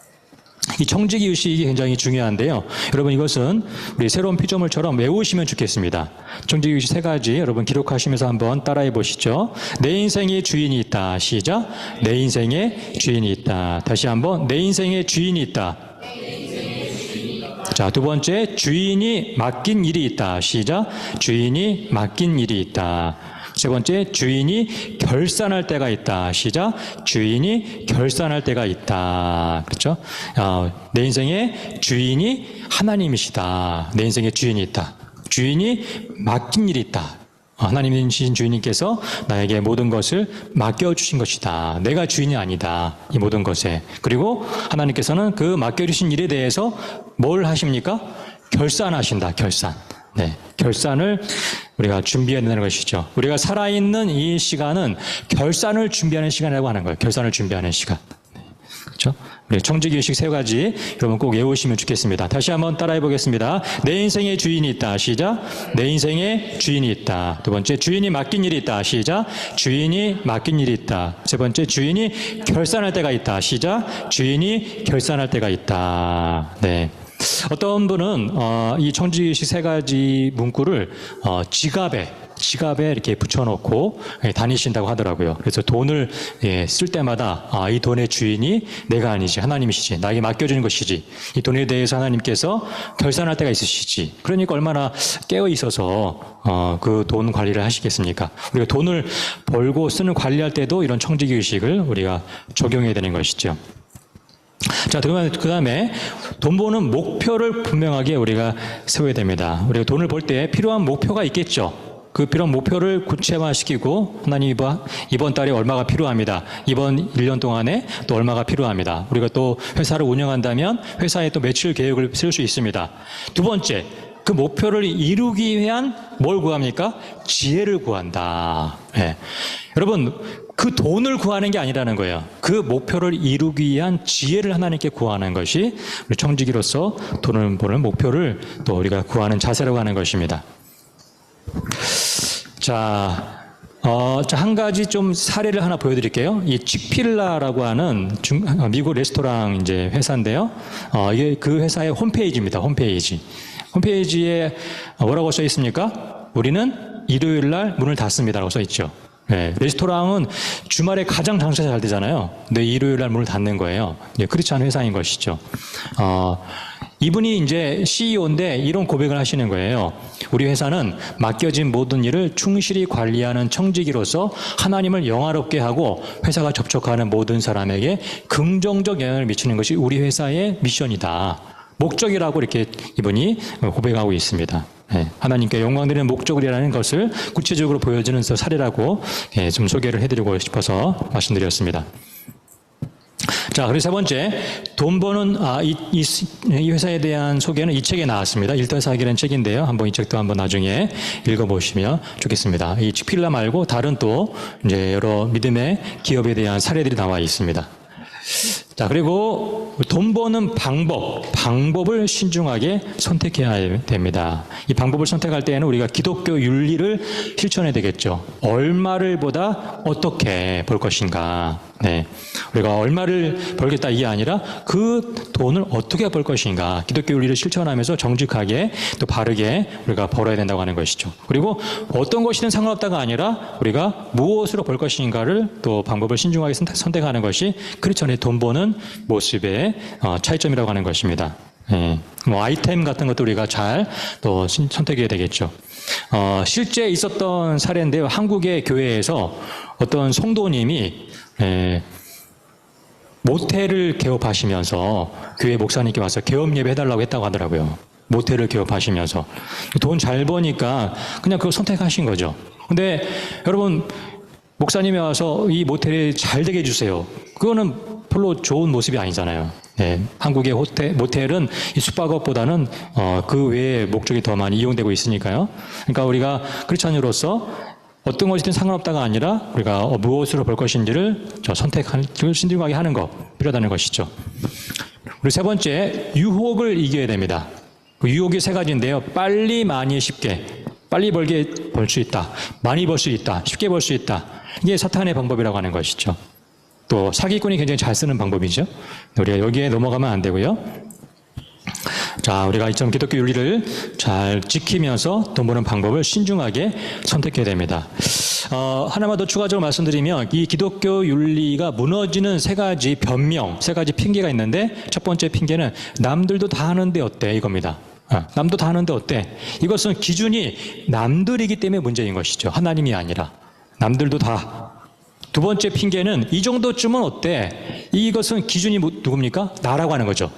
이 청지기 의식이 굉장히 중요한데요. 여러분 이것은 우리 새로운 피조물처럼 외우시면 좋겠습니다. 청지기 의식 3가지 여러분 기록하시면서 한번 따라해 보시죠. 내 인생에 주인이 있다. 시작. 내 인생에 주인이 있다. 다시 한번 내 인생에 주인이 있다. 자, 2번째, 주인이 맡긴 일이 있다. 시작. 주인이 맡긴 일이 있다. 3번째, 주인이 결산할 때가 있다. 시작. 주인이 결산할 때가 있다. 그렇죠? 내 인생의 주인이 하나님이시다. 내 인생의 주인이 있다. 주인이 맡긴 일이 있다. 하나님이신 주인님께서 나에게 모든 것을 맡겨주신 것이다. 내가 주인이 아니다. 이 모든 것에. 그리고 하나님께서는 그 맡겨주신 일에 대해서 뭘 하십니까? 결산하신다. 결산. 네, 결산을 우리가 준비해야 된다는 것이죠. 우리가 살아있는 이 시간은 결산을 준비하는 시간이라고 하는 거예요. 결산을 준비하는 시간. 그렇죠? 우리 청지기의식 3가지 여러분 꼭 외우시면 좋겠습니다. 다시 한번 따라해 보겠습니다. 내 인생에 주인이 있다. 시작. 내 인생에 주인이 있다. 2번째, 주인이 맡긴 일이 있다. 시작. 주인이 맡긴 일이 있다. 3번째, 주인이 결산할 때가 있다. 시작. 주인이 결산할 때가 있다. 네. 어떤 분은 이 청지기의식 3가지 문구를 지갑에 이렇게 붙여놓고 다니신다고 하더라고요. 그래서 돈을 쓸 때마다 이 돈의 주인이 내가 아니지 하나님이시지 나에게 맡겨주는 것이지 이 돈에 대해서 하나님께서 결산할 때가 있으시지. 그러니까 얼마나 깨어 있어서 그 돈 관리를 하시겠습니까? 우리가 돈을 벌고 쓰는 관리할 때도 이런 청지기의식을 우리가 적용해야 되는 것이죠. 자, 그 다음에 돈 버는 목표를 분명하게 우리가 세워야 됩니다. 우리가 돈을 벌 때 필요한 목표가 있겠죠. 그 필요한 목표를 구체화시키고 하나님 이번 달에 얼마가 필요합니다. 이번 1년 동안에 또 얼마가 필요합니다. 우리가 또 회사를 운영한다면 회사에 또 매출 계획을 세울 수 있습니다. 2번째, 그 목표를 이루기 위한 뭘 구합니까? 지혜를 구한다. 네. 여러분 그 돈을 구하는 게 아니라는 거예요. 그 목표를 이루기 위한 지혜를 하나님께 구하는 것이 우리 청지기로서 돈을 버는 목표를 또 우리가 구하는 자세라고 하는 것입니다. 자, 한 가지 좀 사례를 하나 보여드릴게요. 이 치필라라고 하는 미국 레스토랑 이제 회사인데요. 이게 그 회사의 홈페이지입니다. 홈페이지에 뭐라고 써 있습니까? 우리는 일요일 날 문을 닫습니다라고 써 있죠. 네, 레스토랑은 주말에 가장 장사가 잘 되잖아요. 근데 일요일 날 문을 닫는 거예요. 크리스찬 회사인 것이죠. 이분이 이제 CEO인데 이런 고백을 하시는 거예요. 우리 회사는 맡겨진 모든 일을 충실히 관리하는 청지기로서 하나님을 영화롭게 하고 회사가 접촉하는 모든 사람에게 긍정적 영향을 미치는 것이 우리 회사의 미션이다. 목적이라고 이렇게 이분이 고백하고 있습니다. 하나님께 영광 드리는 목적이라는 것을 구체적으로 보여주는 사례라고 좀 소개를 해드리고 싶어서 말씀드렸습니다. 자, 그리고 3번째, 돈 버는 이 회사에 대한 소개는 이 책에 나왔습니다. 일터사기라는 책인데요. 한번 이 책도 한번 나중에 읽어보시면 좋겠습니다. 이 치필라 말고 다른 또 이제 여러 믿음의 기업에 대한 사례들이 나와 있습니다. 자, 그리고 돈 버는 방법을 신중하게 선택해야 됩니다. 이 방법을 선택할 때에는 우리가 기독교 윤리를 실천해야 되겠죠. 얼마를 보다 어떻게 벌 것인가. 네, 우리가 얼마를 벌겠다 이게 아니라 그 돈을 어떻게 벌 것인가. 기독교 윤리를 실천하면서 정직하게 또 바르게 우리가 벌어야 된다고 하는 것이죠. 그리고 어떤 것이든 상관없다가 아니라 우리가 무엇으로 벌 것인가를 또 방법을 신중하게 선택하는 것이 크리스천의 돈 버는 모습의 차이점이라고 하는 것입니다. 뭐 아이템 같은 것도 우리가 잘 또 선택해야 되겠죠. 실제 있었던 사례인데요. 한국의 교회에서 어떤 성도님이 모텔을 개업하시면서 교회 목사님께 와서 개업 예배 해달라고 했다고 하더라고요. 모텔을 개업하시면서 돈 잘 버니까 그냥 그걸 선택하신 거죠. 근데 여러분, 목사님이 와서 이 모텔이 잘 되게 해주세요. 그거는 별로 좋은 모습이 아니잖아요. 한국의 모텔은 이 숙박업보다는 그 외에 목적이 더 많이 이용되고 있으니까요. 그러니까 우리가 크리스찬으로서 어떤 것이든 상관없다가 아니라 우리가 무엇으로 볼 것인지를 선택하는, 신중하게 하는 것 필요하다는 것이죠. 그리고 세 번째, 유혹을 이겨야 됩니다. 그 유혹이 세 가지인데요. 빨리, 많이, 쉽게. 빨리 벌 수 있다. 많이 벌 수 있다. 쉽게 벌 수 있다. 이게 사탄의 방법이라고 하는 것이죠. 또 사기꾼이 굉장히 잘 쓰는 방법이죠. 우리가 여기에 넘어가면 안 되고요. 자, 우리가 이처럼 기독교 윤리를 잘 지키면서 돈 버는 방법을 신중하게 선택해야 됩니다. 하나만 더 추가적으로 말씀드리면 이 기독교 윤리가 무너지는 세 가지 변명, 세 가지 핑계가 있는데 첫 번째 핑계는 남들도 다 하는데 어때? 이겁니다. 남도 다 하는데 어때? 이것은 기준이 남들이기 때문에 문제인 것이죠. 하나님이 아니라. 남들도 다. 두 번째 핑계는 이 정도쯤은 어때? 이것은 기준이 누굽니까? 나라고 하는 거죠.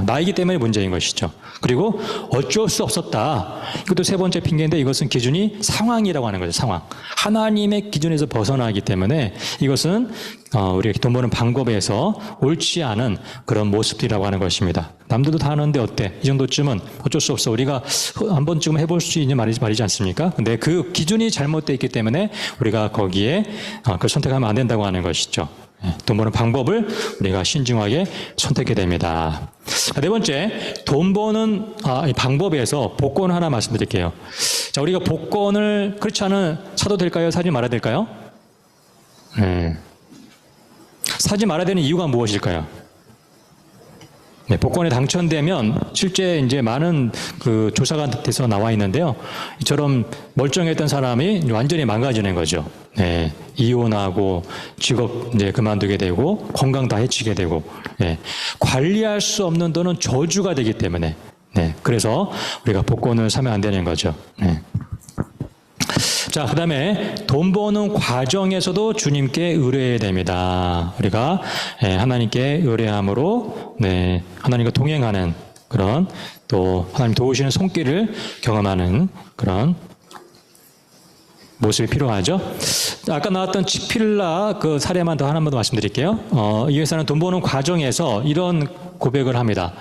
나이기 때문에 문제인 것이죠. 그리고 어쩔 수 없었다. 이것도 세 번째 핑계인데 이것은 기준이 상황이라고 하는 거죠. 상황. 하나님의 기준에서 벗어나기 때문에 이것은 우리가 돈 버는 방법에서 옳지 않은 그런 모습들이라고 하는 것입니다. 남들도 다 하는데 어때? 이 정도쯤은 어쩔 수 없어. 우리가 한 번쯤 해볼 수 있는 말이지 않습니까? 근데 그 기준이 잘못되어 있기 때문에 우리가 거기에 그걸 선택하면 안 된다고 하는 것이죠. 돈 버는 방법을 우리가 신중하게 선택해야 됩니다. 네 번째, 돈 버는 방법에서 복권 하나 말씀드릴게요. 자, 우리가 복권을 그렇지 않은 사도 될까요? 사지 말아야 될까요? 사지 말아야 되는 이유가 무엇일까요? 복권에 당첨되면 실제 이제 많은 그 조사가 돼서 나와 있는데요. 이처럼 멀쩡했던 사람이 완전히 망가지는 거죠. 이혼하고 직업 이제 그만두게 되고 건강 다 해치게 되고 관리할 수 없는 돈은 저주가 되기 때문에 그래서 우리가 복권을 사면 안 되는 거죠. 자, 그 다음에 돈 버는 과정에서도 주님께 의뢰해야 됩니다. 우리가 하나님께 의뢰함으로 하나님과 동행하는 그런 또 하나님 도우시는 손길을 경험하는 그런 모습이 필요하죠. 아까 나왔던 치필라 그 사례만 더 하나만 더 말씀드릴게요. 이 회사는 돈 버는 과정에서 이런 고백을 합니다.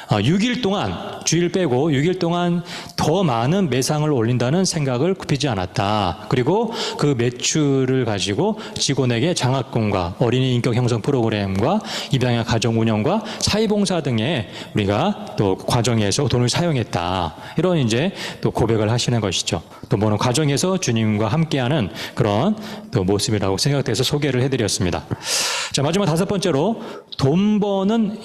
6일 동안, 주일 빼고 6일 동안 더 많은 매상을 올린다는 생각을 굽히지 않았다. 그리고 그 매출을 가지고 직원에게 장학금과 어린이 인격 형성 프로그램과 입양자 가정 운영과 사회봉사 등의 우리가 또 과정에서 돈을 사용했다. 이런 이제 또 고백을 하시는 것이죠. 돈 버는 과정에서 주님과 함께하는 그런 또 모습이라고 생각돼서 소개를 해드렸습니다. 자, 마지막 다섯 번째로 돈 버는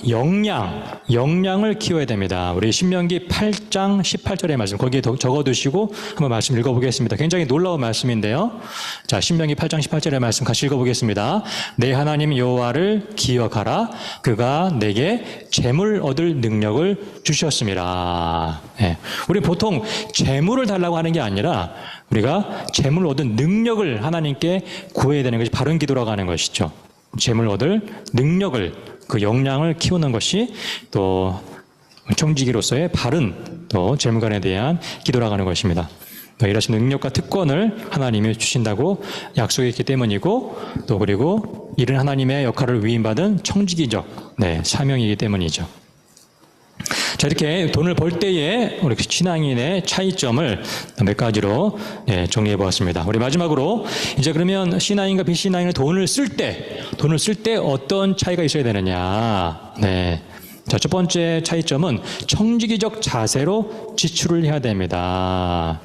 역량을 키워야 됩니다. 우리 신명기 8장 18절의 말씀 거기에 적어두시고 한번 말씀 읽어보겠습니다. 굉장히 놀라운 말씀인데요. 자, 신명기 8장 18절의 말씀 같이 읽어보겠습니다. 내 하나님 여호와를 기억하라. 그가 내게 재물 얻을 능력을 주셨습니다. 우리 보통 재물을 달라고 하는 게 아니라 우리가 재물 얻은 능력을 하나님께 구해야 되는 것이 바른 기도라고 하는 것이죠. 재물 얻을 능력을, 그 역량을 키우는 것이 또 청지기로서의 바른 또 재물관에 대한 기도라고 하는 것입니다. 이러신 능력과 특권을 하나님이 주신다고 약속했기 때문이고 또 그리고 이런 하나님의 역할을 위임받은 청지기적 사명이기 때문이죠. 자, 이렇게 돈을 벌 때의 우리 신앙인의 차이점을 몇 가지로 정리해 보았습니다. 우리 마지막으로 이제 그러면 신앙인과 비신앙인의 돈을 쓸 때 어떤 차이가 있어야 되느냐. 자, 첫 번째 차이점은 청지기적 자세로 지출을 해야 됩니다.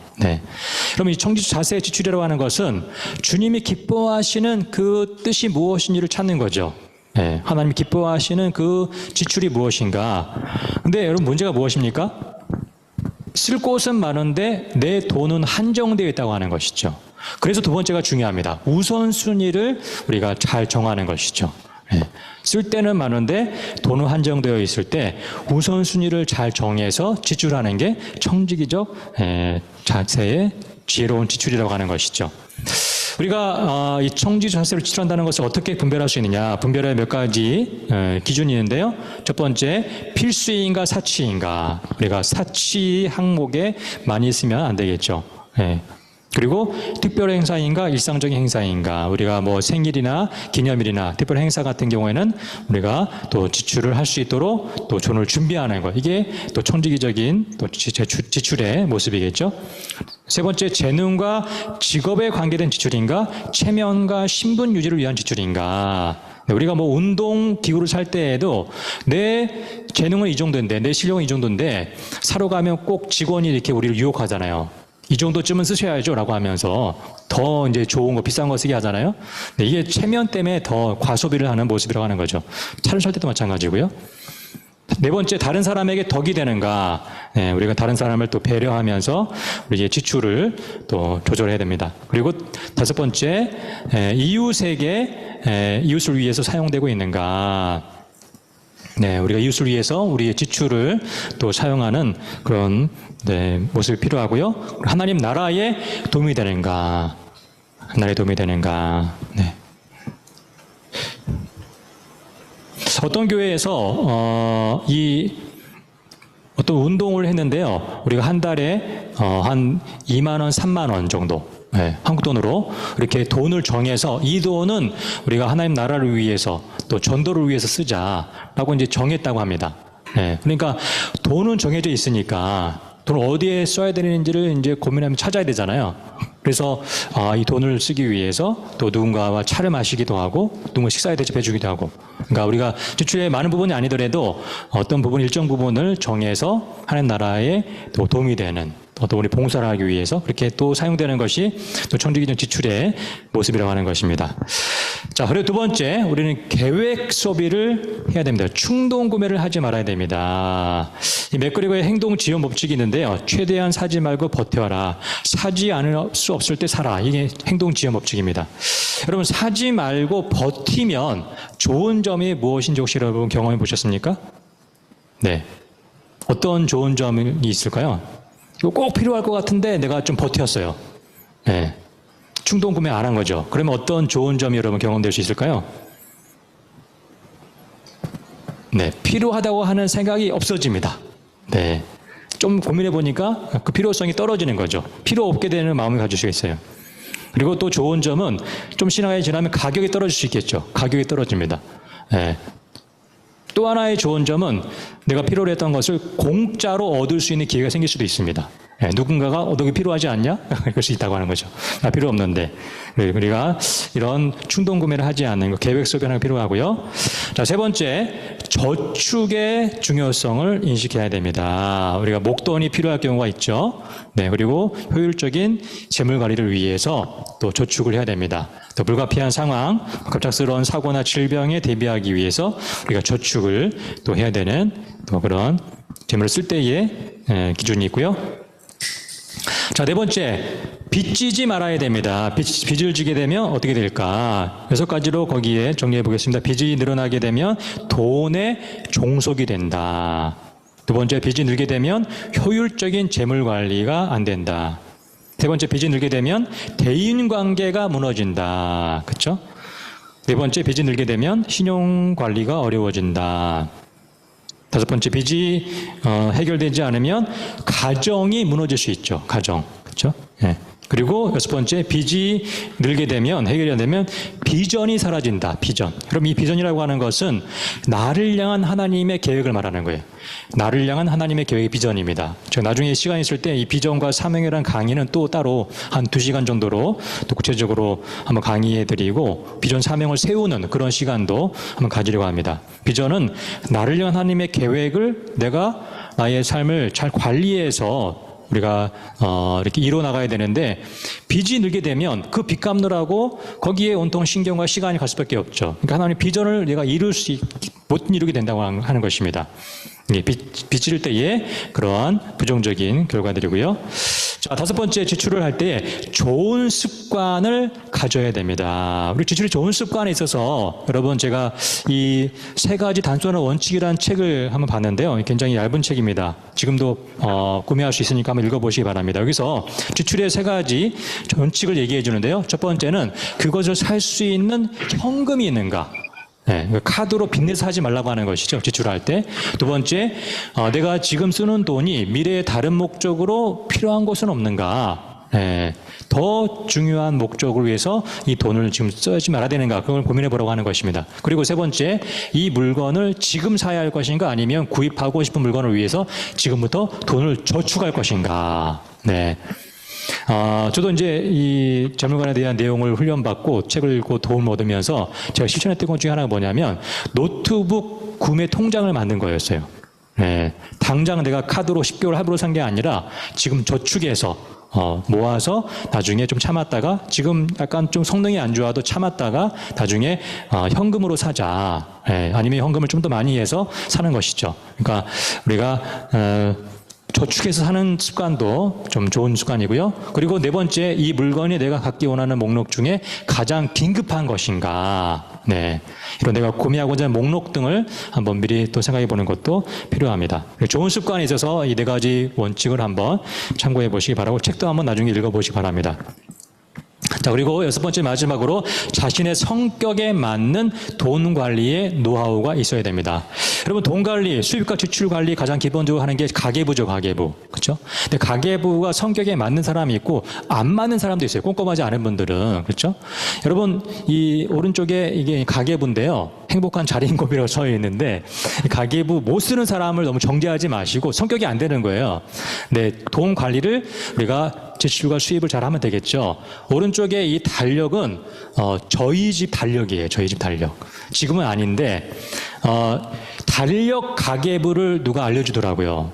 그럼 이 청지기적 자세의 지출이라고 하는 것은 주님이 기뻐하시는 그 뜻이 무엇인지를 찾는 거죠. 하나님이 기뻐하시는 그 지출이 무엇인가. 근데 여러분 문제가 무엇입니까? 쓸 곳은 많은데 내 돈은 한정되어 있다고 하는 것이죠. 그래서 두 번째가 중요합니다. 우선순위를 우리가 잘 정하는 것이죠. 예. 쓸 때는 많은데 돈은 한정되어 있을 때 우선순위를 잘 정해서 지출하는 게 청지기적 자세의 지혜로운 지출이라고 하는 것이죠. 우리가 이 청지기적 자세로 지출한다는 것을 어떻게 분별할 수 있느냐. 분별의 몇 가지 기준이 있는데요. 첫 번째, 필수인가 사치인가. 우리가 사치 항목에 많이 쓰면 안 되겠죠. 예. 그리고 특별 행사인가 일상적인 행사인가. 우리가 뭐 생일이나 기념일이나 특별 행사 같은 경우에는 우리가 또 지출을 할 수 있도록 또 돈을 준비하는 것. 이게 또 청지기적인 또 지출의 모습이겠죠. 세 번째, 재능과 직업에 관계된 지출인가 체면과 신분 유지를 위한 지출인가. 우리가 뭐 운동 기구를 살 때에도 내 재능은 이 정도인데 내 실력은 이 정도인데 사러 가면 꼭 직원이 이렇게 우리를 유혹하잖아요. 이 정도쯤은 쓰셔야죠 라고 하면서 더 이제 좋은 거 비싼 거 쓰게 하잖아요. 네, 이게 체면 때문에 더 과소비를 하는 모습이라고 하는 거죠. 차를 살 때도 마찬가지고요. 네 번째, 다른 사람에게 덕이 되는가. 네, 우리가 다른 사람을 또 배려하면서 우리의 지출을 또 조절해야 됩니다. 그리고 다섯 번째, 이웃을 위해서 사용되고 있는가. 네, 우리가 이웃을 위해서 우리의 지출을 또 사용하는 그런 모습이 필요하고요. 하나님 나라에 도움이 되는가, 나라에 도움이 되는가. 네. 어떤 교회에서 어떤 운동을 했는데요. 우리가 한 달에 한 2만 원, 3만 원 정도. 네, 한국 돈으로 이렇게 돈을 정해서 이 돈은 우리가 하나님 나라를 위해서 또 전도를 위해서 쓰자라고 이제 정했다고 합니다. 네, 그러니까 돈은 정해져 있으니까 돈을 어디에 써야 되는지를 이제 고민하면 찾아야 되잖아요. 그래서 이 돈을 쓰기 위해서 또 누군가와 차를 마시기도 하고 누군가 식사에 대접해 주기도 하고, 그러니까 우리가 지출의 많은 부분이 아니더라도 어떤 부분 일정 부분을 정해서 하나님 나라에 또 도움이 되는 또 우리 봉사를 하기 위해서 그렇게 또 사용되는 것이 또 청지기적 지출의 모습이라고 하는 것입니다. 자, 그리고 두 번째, 우리는 계획 소비를 해야 됩니다. 충동 구매를 하지 말아야 됩니다. 이 맥그리거의 행동 지원 법칙이 있는데요. 최대한 사지 말고 버텨라. 사지 않을 수 없을 때 사라. 이게 행동 지원 법칙입니다. 여러분, 사지 말고 버티면 좋은 점이 무엇인지 혹시 여러분 경험해 보셨습니까? 네. 어떤 좋은 점이 있을까요? 이거 꼭 필요할 것 같은데 내가 좀 버텼어요. 네. 충동 구매 안 한 거죠. 그러면 어떤 좋은 점이 여러분 경험될 수 있을까요? 네. 필요하다고 하는 생각이 없어집니다. 네. 좀 고민해 보니까 그 필요성이 떨어지는 거죠. 필요 없게 되는 마음을 가질 수 있어요. 그리고 또 좋은 점은 좀 시간이 지나면 가격이 떨어질 수 있겠죠. 가격이 떨어집니다. 네. 또 하나의 좋은 점은 내가 필요로 했던 것을 공짜로 얻을 수 있는 기회가 생길 수도 있습니다. 네, 누군가가 너 이거 필요하지 않냐? 그럴 수 있다고 하는 거죠. 나 필요 없는데. 우리가 이런 충동 구매를 하지 않는 것, 계획 소비하는 게 필요하고요. 자, 세 번째, 저축의 중요성을 인식해야 됩니다. 우리가 목돈이 필요할 경우가 있죠. 네, 그리고 효율적인 재물 관리를 위해서 또 저축을 해야 됩니다. 또 불가피한 상황, 갑작스러운 사고나 질병에 대비하기 위해서 우리가 저축을 또 해야 되는 또 그런 재물을 쓸 때의 기준이 있고요. 자, 네 번째, 빚지지 말아야 됩니다. 빚을 지게 되면 어떻게 될까? 6가지로 거기에 정리해 보겠습니다. 빚이 늘어나게 되면 돈의 종속이 된다. 두 번째, 빚이 늘게 되면 효율적인 재물 관리가 안 된다. 세 번째, 빚이 늘게 되면 대인 관계가 무너진다. 그렇죠? 네 번째, 빚이 늘게 되면 신용 관리가 어려워진다. 다섯 번째, 빚이 해결되지 않으면 가정이 무너질 수 있죠. 가정. 그렇죠? 예. 그리고 여섯 번째, 빚이 늘게 되면, 해결이 안 되면 비전이 사라진다. 비전. 그럼 이 비전이라고 하는 것은 나를 향한 하나님의 계획을 말하는 거예요. 나를 향한 하나님의 계획의 비전입니다. 제가 나중에 시간 있을 때 이 비전과 사명이라는 강의는 또 따로 한 2시간 정도로 또 구체적으로 한번 강의해 드리고 비전 사명을 세우는 그런 시간도 한번 가지려고 합니다. 비전은 나를 향한 하나님의 계획을 내가 나의 삶을 잘 관리해서 우리가 이렇게 이뤄나가야 되는데 빚이 늘게 되면 그 빚 갚느라고 거기에 온통 신경과 시간이 갈 수밖에 없죠. 그러니까 하나님 비전을 내가 이룰 수 못 이루게 된다고 하는 것입니다. 빚질 때의 그러한 부정적인 결과들이고요. 자, 다섯 번째, 지출을 할 때 좋은 습관을 가져야 됩니다. 우리 지출이 좋은 습관에 있어서 여러분 제가 이 세 가지 단순한 원칙이라는 책을 한번 봤는데요. 굉장히 얇은 책입니다. 지금도 구매할 수 있으니까 한번 읽어보시기 바랍니다. 여기서 지출의 세 가지 원칙을 얘기해 주는데요. 첫 번째는 그것을 살 수 있는 현금이 있는가. 네, 카드로 빚내서 하지 말라고 하는 것이죠. 지출할 때. 두 번째, 내가 지금 쓰는 돈이 미래의 다른 목적으로 필요한 것은 없는가. 네, 더 중요한 목적을 위해서 이 돈을 지금 쓰지 말아야 되는가. 그걸 고민해 보라고 하는 것입니다. 그리고 세 번째, 이 물건을 지금 사야 할 것인가 아니면 구입하고 싶은 물건을 위해서 지금부터 돈을 저축할 것인가. 네. 저도 이제 이 재물관에 대한 내용을 훈련받고 책을 읽고 도움을 얻으면서 제가 실천했던 것 중에 하나가 뭐냐면 노트북 구매 통장을 만든 거였어요. 네. 당장 내가 카드로 10개월 할부로 산 게 아니라 지금 저축해서 모아서 나중에 좀 참았다가 지금 약간 좀 성능이 안 좋아도 참았다가 나중에 현금으로 사자. 네. 아니면 현금을 좀 더 많이 해서 사는 것이죠. 그러니까 우리가 저축해서 사는 습관도 좀 좋은 습관이고요. 그리고 네 번째, 이 물건이 내가 갖기 원하는 목록 중에 가장 긴급한 것인가. 네. 이런 내가 구매하고자 하는 목록 등을 한번 미리 또 생각해 보는 것도 필요합니다. 좋은 습관에 있어서 이 네 가지 원칙을 한번 참고해 보시기 바라고 책도 한번 나중에 읽어 보시기 바랍니다. 자, 그리고 여섯 번째 마지막으로 자신의 성격에 맞는 돈 관리의 노하우가 있어야 됩니다. 여러분, 돈 관리, 수입과 지출 관리 가장 기본적으로 하는 게 가계부죠, 가계부. 그렇죠? 근데 가계부가 성격에 맞는 사람이 있고 안 맞는 사람도 있어요. 꼼꼼하지 않은 분들은. 그렇죠? 여러분, 이 오른쪽에 이게 가계부인데요. 행복한 자리인고비라고 써 있는데 가계부 못 쓰는 사람을 너무 정죄하지 마시고 성격이 안 되는 거예요. 네, 돈 관리를 우리가 지출과 수입을 잘 하면 되겠죠. 오른쪽에 이 달력은 저희 집 달력이에요. 저희 집 달력. 지금은 아닌데 달력 가계부를 누가 알려주더라고요.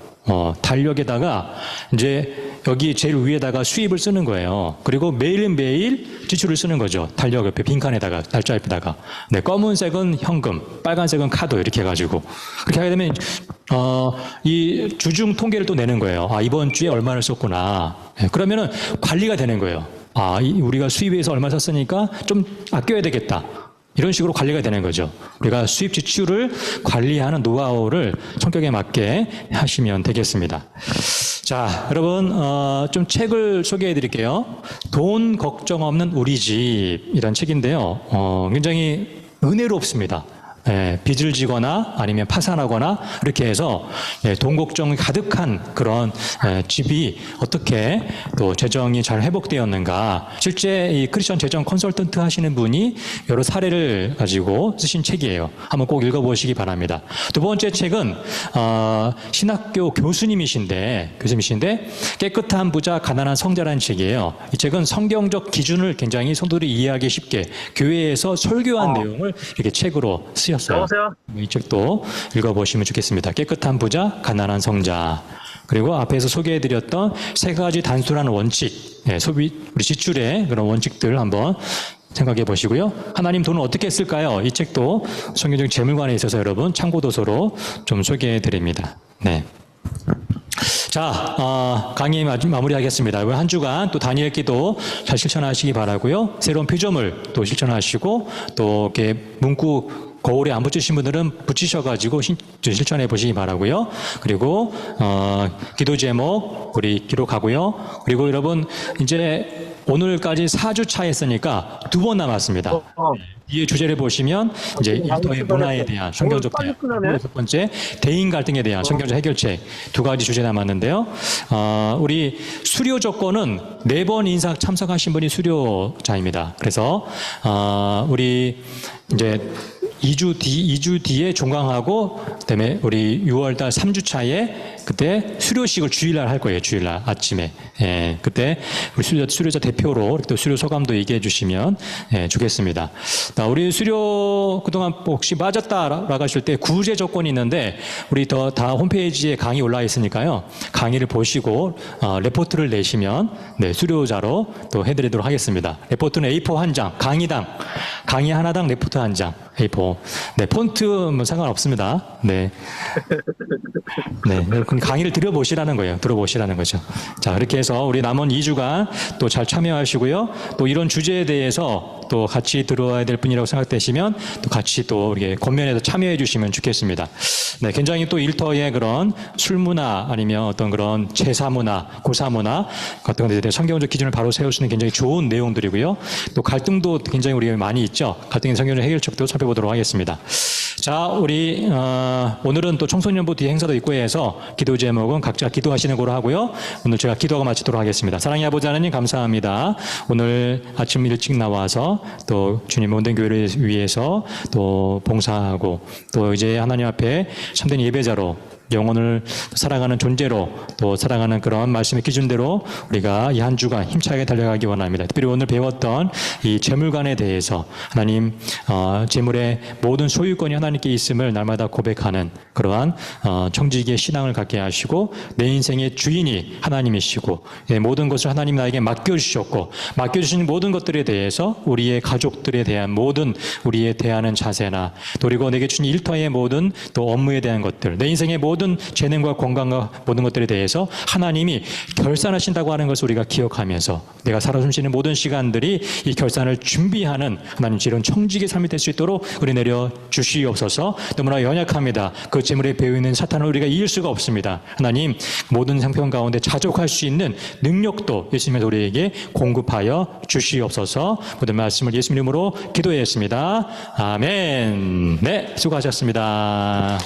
달력에다가 이제 여기 제일 위에다가 수입을 쓰는 거예요. 그리고 매일매일 지출을 쓰는 거죠. 달력 옆에 빈칸에다가, 날짜 옆에다가. 네, 검은색은 현금, 빨간색은 카드 이렇게 해가지고. 그렇게 하게 되면 이 주중 통계를 또 내는 거예요. 이번 주에 얼마를 썼구나. 네, 그러면은 관리가 되는 거예요. 우리가 수입에서 얼마 썼으니까 좀 아껴야 되겠다. 이런 식으로 관리가 되는 거죠. 우리가 수입 지출을 관리하는 노하우를 성격에 맞게 하시면 되겠습니다. 자, 여러분, 좀 책을 소개해 드릴게요. 돈 걱정 없는 우리 집이란 책인데요. 굉장히 은혜롭습니다. 빚을 지거나 아니면 파산하거나 이렇게 해서 돈 걱정이 가득한 그런 집이 어떻게 또 재정이 잘 회복되었는가. 실제 이 크리스천 재정 컨설턴트 하시는 분이 여러 사례를 가지고 쓰신 책이에요. 한번 꼭 읽어보시기 바랍니다. 두 번째 책은 신학교 교수님이신데 깨끗한 부자 가난한 성자라는 책이에요. 이 책은 성경적 기준을 굉장히 성도들이 이해하기 쉽게 교회에서 설교한 내용을 이렇게 책으로 쓰였어요. 이 책도 읽어보시면 좋겠습니다. 깨끗한 부자, 가난한 성자. 그리고 앞에서 소개해드렸던 세 가지 단순한 원칙, 우리 지출의 그런 원칙들 한번 생각해 보시고요. 하나님 돈을 어떻게 쓸까요? 이 책도 성경적 재물관에 있어서 여러분 참고도서로 좀 소개해 드립니다. 네. 자, 강의 마무리하겠습니다. 한 주간 또 다니엘 기도 잘 실천하시기 바라고요. 새로운 피조물 또 실천하시고 또 이렇게 문구 거울에 안 붙이신 분들은 붙이셔가지고 실천해 보시기 바라고요. 그리고 기도 제목 우리 기록하고요. 그리고 여러분 이제 오늘까지 4주차 했으니까 2번 남았습니다. 이 주제를 보시면 이제 일터의 문화에 대한 성경적 대안, 첫 번째 대인 갈등에 대한 성경적 해결책 2가지 주제 남았는데요. 우리 수료 조건은 4번 인사 참석하신 분이 수료자입니다. 그래서 우리 이제 2주 뒤에 종강하고 그다음에 우리 6월달 3주차에 그때 수료식을 주일날 할 거예요. 주일날 아침에. 예, 그때 우리 수료자 대표로 또 수료 소감도 얘기해 주시면 좋겠습니다. 우리 수료 그동안 혹시 빠졌다라고 하실 때 구제 조건이 있는데 우리 다 홈페이지에 강의 올라와 있으니까요. 강의를 보시고 레포트를 내시면 수료자로 또 해드리도록 하겠습니다. 레포트는 A4 한 장, 강의 하나당 레포트 한 장, A4. 폰트 뭐 상관없습니다. 네. 그럼 강의를 들어보시라는 거예요. 들어보시라는 거죠. 자, 그렇게 해서 우리 남은 2주간 또 잘 참여하시고요. 또 이런 주제에 대해서 또 같이 들어와야 될 분이라고 생각되시면 또 같이 또 우리 권면에서 참여해 주시면 좋겠습니다. 네, 굉장히 또 일터의 그런 술문화 아니면 어떤 그런 제사문화, 고사문화 같은 것들에 성경적 기준을 바로 세울 수 있는 굉장히 좋은 내용들이고요. 또 갈등도 굉장히 우리가 많이 있죠. 갈등의 성경적 해결책도 살펴보도록 하겠습니다. 자, 우리 오늘은 또 청소년부 뒤에 행사도 있고 해서 기도 제목은 각자 기도하시는 거로 하고요. 오늘 제가 기도하고 마치도록 하겠습니다. 사랑의 아버지 하나님 감사합니다. 오늘 아침 일찍 나와서 또 주님 모든 교회를 위해서 또 봉사하고 또 이제 하나님 앞에 참된 예배자로 영혼을 살아가는 존재로 또 살아가는 그런 말씀의 기준대로 우리가 이 한 주간 힘차게 달려가기 원합니다. 특별히 오늘 배웠던 이 재물관에 대해서 하나님 재물의 모든 소유권이 하나님께 있음을 날마다 고백하는 그러한 청지기의 신앙을 갖게 하시고 내 인생의 주인이 하나님이시고 모든 것을 하나님 나에게 맡겨주셨고 맡겨주신 모든 것들에 대해서 우리의 가족들에 대한 모든 우리의 대하는 자세나 그리고 내게 주신 일터의 모든 또 업무에 대한 것들 내 인생의 모든 재능과 건강과 모든 것들에 대해서 하나님이 결산하신다고 하는 것을 우리가 기억하면서 내가 살아 숨쉬는 모든 시간들이 이 결산을 준비하는 하나님 이런 청지기의 삶이 될 수 있도록 우리 내려 주시옵소서. 너무나 연약합니다. 그 재물에 배어있는 사탄을 우리가 이길 수가 없습니다. 하나님 모든 상편 가운데 자족할 수 있는 능력도 예수님의 우리에게 공급하여 주시옵소서. 모든 말씀을 예수님 이름으로 기도했습니다. 아멘. 네, 수고하셨습니다.